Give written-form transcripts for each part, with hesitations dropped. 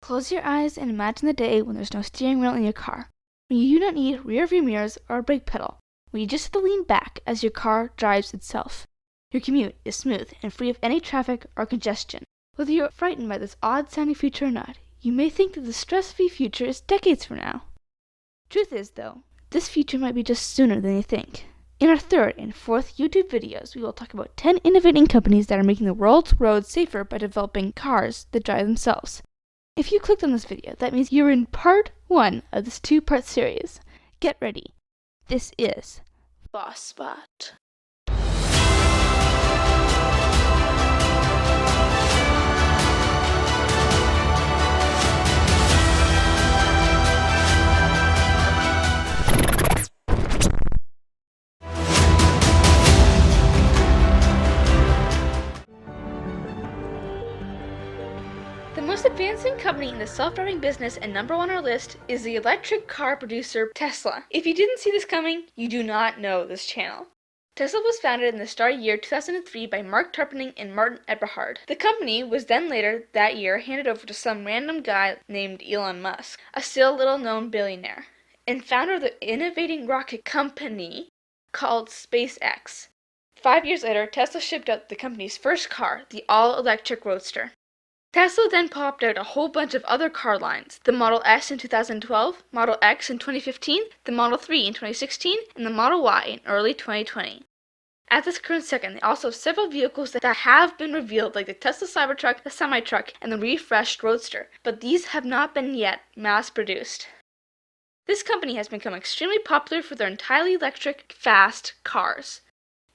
Close your eyes and imagine the day when there's no steering wheel in your car, when you do not need rear view mirrors or a brake pedal, when you just have to lean back as your car drives itself. Your commute is smooth and free of any traffic or congestion. Whether you're frightened by this odd-sounding future or not, you may think that the stress-free future is decades from now. Truth is, though, this future might be just sooner than you think. In our third and fourth YouTube videos, we will talk about 10 innovating companies that are making the world's roads safer by developing cars that drive themselves. If you clicked on this video, that means you're in part 1 of this 2-part series. Get ready. This is Boss Spot. The most advancing company in the self-driving business and number 1 on our list is the electric car producer Tesla. If you didn't see this coming, you do not know this channel. Tesla was founded in the star year 2003 by Mark Tarpenning and Martin Eberhard. The company was then later that year handed over to some random guy named Elon Musk, a still little-known billionaire, and founder of the innovating rocket company called SpaceX. 5 years later, Tesla shipped out the company's first car, the all-electric Roadster. Tesla then popped out a whole bunch of other car lines, the Model S in 2012, Model X in 2015, the Model 3 in 2016, and the Model Y in early 2020. At this current second, they also have several vehicles that have been revealed, like the Tesla Cybertruck, the semi-truck, and the refreshed Roadster, but these have not been yet mass-produced. This company has become extremely popular for their entirely electric, fast cars.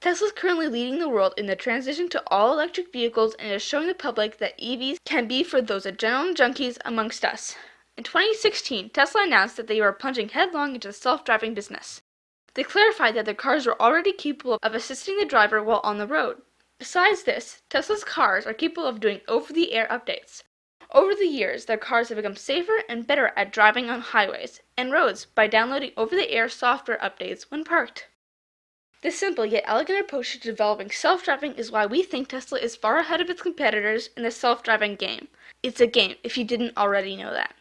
Tesla is currently leading the world in the transition to all-electric vehicles and is showing the public that EVs can be for those adrenaline junkies amongst us. In 2016, Tesla announced that they were plunging headlong into the self-driving business. They clarified that their cars were already capable of assisting the driver while on the road. Besides this, Tesla's cars are capable of doing over-the-air updates. Over the years, their cars have become safer and better at driving on highways and roads by downloading over-the-air software updates when parked. This simple yet elegant approach to developing self-driving is why we think Tesla is far ahead of its competitors in the self-driving game. It's a game, if you didn't already know that.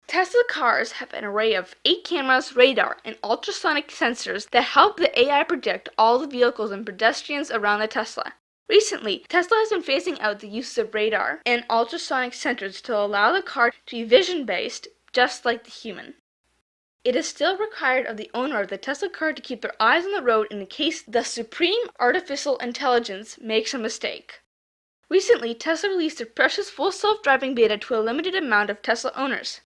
Tesla cars have an array of 8 cameras, radar, and ultrasonic sensors that help the AI predict all the vehicles and pedestrians around the Tesla. Recently, Tesla has been phasing out the use of radar and ultrasonic sensors to allow the car to be vision-based, just like the human. It is still required of the owner of the Tesla car to keep their eyes on the road in case the supreme artificial intelligence makes a mistake. Recently, Tesla released their precious full self-driving beta to a limited amount of Tesla owners.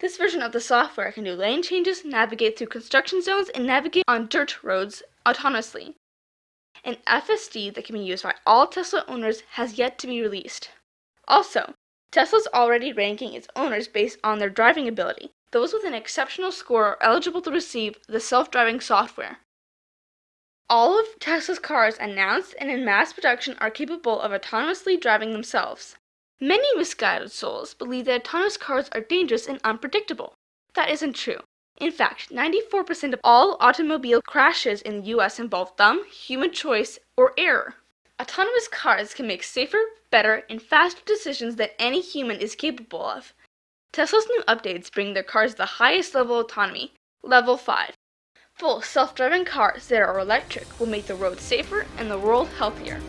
This version of the software can do lane changes, navigate through construction zones, and navigate on dirt roads autonomously. An FSD that can be used by all Tesla owners has yet to be released. Also, Tesla's already ranking its owners based on their driving ability. Those with an exceptional score are eligible to receive the self-driving software. All of Tesla's cars announced and in mass production are capable of autonomously driving themselves. Many misguided souls believe that autonomous cars are dangerous and unpredictable. That isn't true. In fact, 94% of all automobile crashes in the US involve dumb, human choice, or error. Autonomous cars can make safer, better, and faster decisions than any human is capable of. Tesla's new updates bring their cars the highest level of autonomy, Level 5. Full self-driving cars that are electric will make the road safer and the world healthier.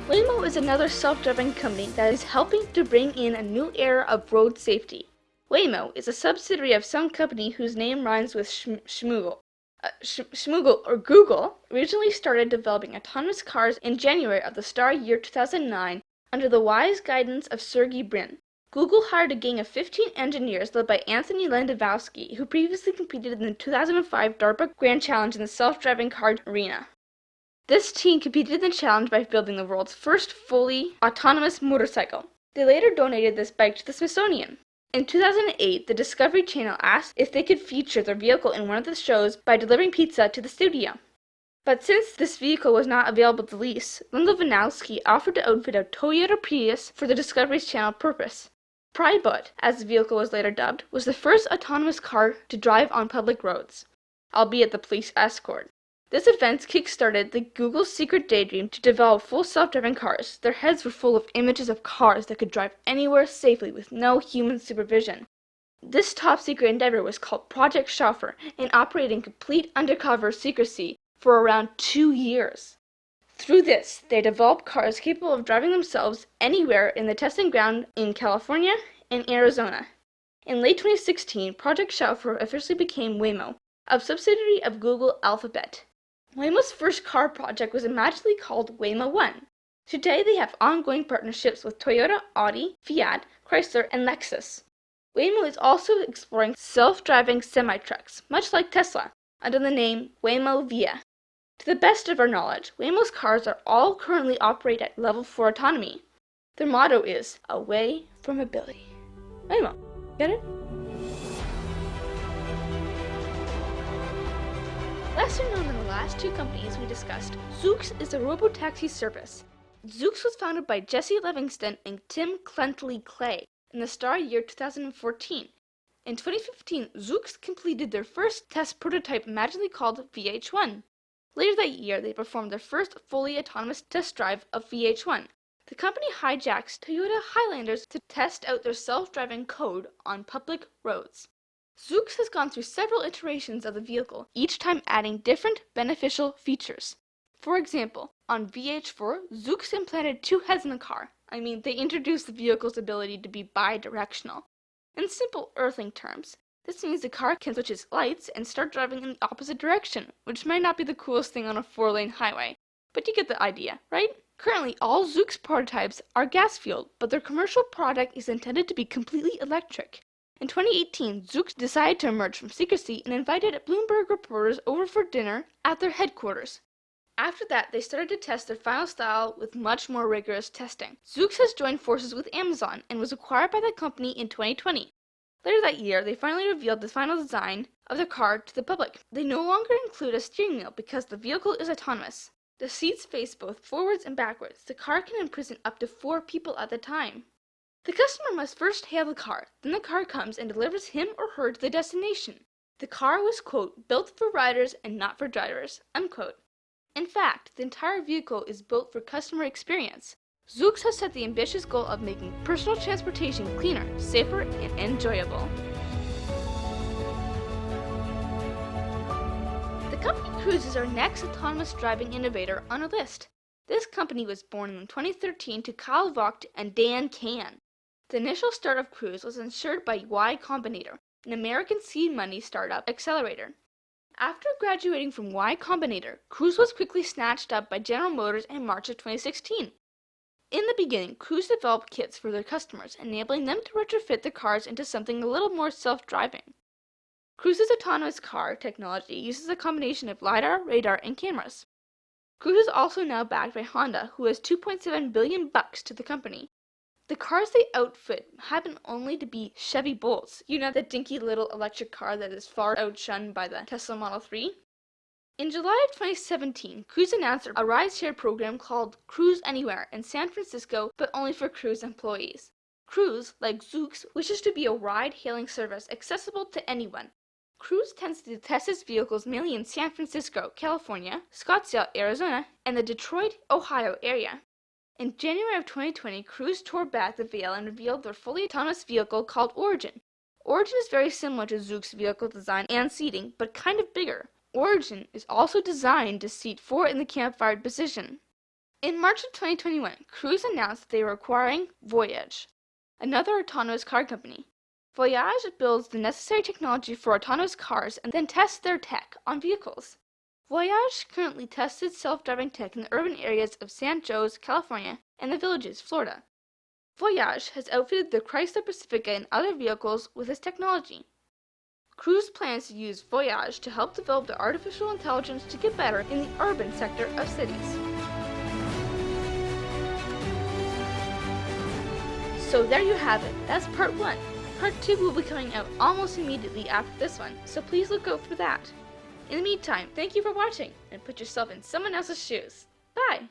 Waymo is another self-driving company that is helping to bring in a new era of road safety. Waymo is a subsidiary of some company whose name rhymes with Schmoogle. Schmoogle, or Google, originally started developing autonomous cars in January of the star year 2009 under the wise guidance of Sergey Brin. Google hired a gang of 15 engineers led by Anthony Landowski, who previously competed in the 2005 DARPA Grand Challenge in the self-driving car arena. This team competed in the challenge by building the world's first fully autonomous motorcycle. They later donated this bike to the Smithsonian. In 2008, the Discovery Channel asked if they could feature their vehicle in one of the shows by delivering pizza to the studio. But since this vehicle was not available to lease, Landowski offered to outfit a Toyota Prius for the Discovery Channel purpose. Prybot, as the vehicle was later dubbed, was the first autonomous car to drive on public roads, albeit the police escort. This event kick-started the Google's secret daydream to develop full self-driving cars. Their heads were full of images of cars that could drive anywhere safely with no human supervision. This top-secret endeavor was called Project Chauffeur and operated in complete undercover secrecy for around 2 years. Through this, they developed cars capable of driving themselves anywhere in the testing ground in California and Arizona. In late 2016, Project Chauffeur officially became Waymo, a subsidiary of Google Alphabet. Waymo's first car project was imaginally called Waymo One. Today they have ongoing partnerships with Toyota, Audi, Fiat, Chrysler, and Lexus. Waymo is also exploring self-driving semi-trucks, much like Tesla, under the name Waymo Via. To the best of our knowledge, Waymo's cars are all currently operate at level 4 autonomy. Their motto is, away from mobility. Waymo, get it? Lesser known than the last two companies we discussed, ZOOX is a robo-taxi service. ZOOX was founded by Jesse Livingston and Tim Clentley-Clay in the star year 2014. In 2015, ZOOX completed their first test prototype imaginally called VH1. Later that year, they performed their first fully autonomous test drive of VH1. The company hijacks Toyota Highlanders to test out their self-driving code on public roads. ZOOX has gone through several iterations of the vehicle, each time adding different beneficial features. For example, on VH4, ZOOX implanted 2 heads in the car. They introduced the vehicle's ability to be bi-directional. In simple earthling terms, this means the car can switch its lights and start driving in the opposite direction, which might not be the coolest thing on a 4-lane highway. But you get the idea, right? Currently, all ZOOX prototypes are gas-fueled, but their commercial product is intended to be completely electric. In 2018, ZOOX decided to emerge from secrecy and invited Bloomberg reporters over for dinner at their headquarters. After that, they started to test their final style with much more rigorous testing. ZOOX has joined forces with Amazon and was acquired by the company in 2020. Later that year, they finally revealed the final design of the car to the public. They no longer include a steering wheel because the vehicle is autonomous. The seats face both forwards and backwards. The car can imprison up to 4 people at a time. The customer must first hail the car, then the car comes and delivers him or her to the destination. The car was, quote, built for riders and not for drivers, unquote. In fact, the entire vehicle is built for customer experience. ZOOX has set the ambitious goal of making personal transportation cleaner, safer, and enjoyable. The company Cruise is our next autonomous driving innovator on our list. This company was born in 2013 to Kyle Vogt and Dan Can. The initial start of Cruise was ensured by Y Combinator, an American seed money startup accelerator. After graduating from Y Combinator, Cruise was quickly snatched up by General Motors in March of 2016. In the beginning, Cruise developed kits for their customers, enabling them to retrofit their cars into something a little more self-driving. Cruise's autonomous car technology uses a combination of LiDAR, radar, and cameras. Cruise is also now backed by Honda, who has $2.7 billion to the company. The cars they outfit happen only to be Chevy Bolts, that dinky little electric car that is far outshunned by the Tesla Model 3. In July of 2017, Cruise announced a ride-share program called Cruise Anywhere in San Francisco, but only for Cruise employees. Cruise, like ZOOX, wishes to be a ride-hailing service accessible to anyone. Cruise tends to test its vehicles mainly in San Francisco, California, Scottsdale, Arizona, and the Detroit, Ohio area. In January of 2020, Cruise tore back the veil and revealed their fully autonomous vehicle called Origin. Origin is very similar to ZOOX's vehicle design and seating, but kind of bigger. Origin is also designed to seat 4 in the campfire position. In March of 2021, Cruise announced that they were acquiring Voyage, another autonomous car company. Voyage builds the necessary technology for autonomous cars and then tests their tech on vehicles. Voyage currently tests its self-driving tech in the urban areas of San Jose, California, and the Villages, Florida. Voyage has outfitted the Chrysler Pacifica and other vehicles with this technology. Cruise plans to use Voyage to help develop the artificial intelligence to get better in the urban sector of cities. So there you have it. That's part 1. Part 2 will be coming out almost immediately after this one, so please look out for that. In the meantime, thank you for watching, and put yourself in someone else's shoes. Bye!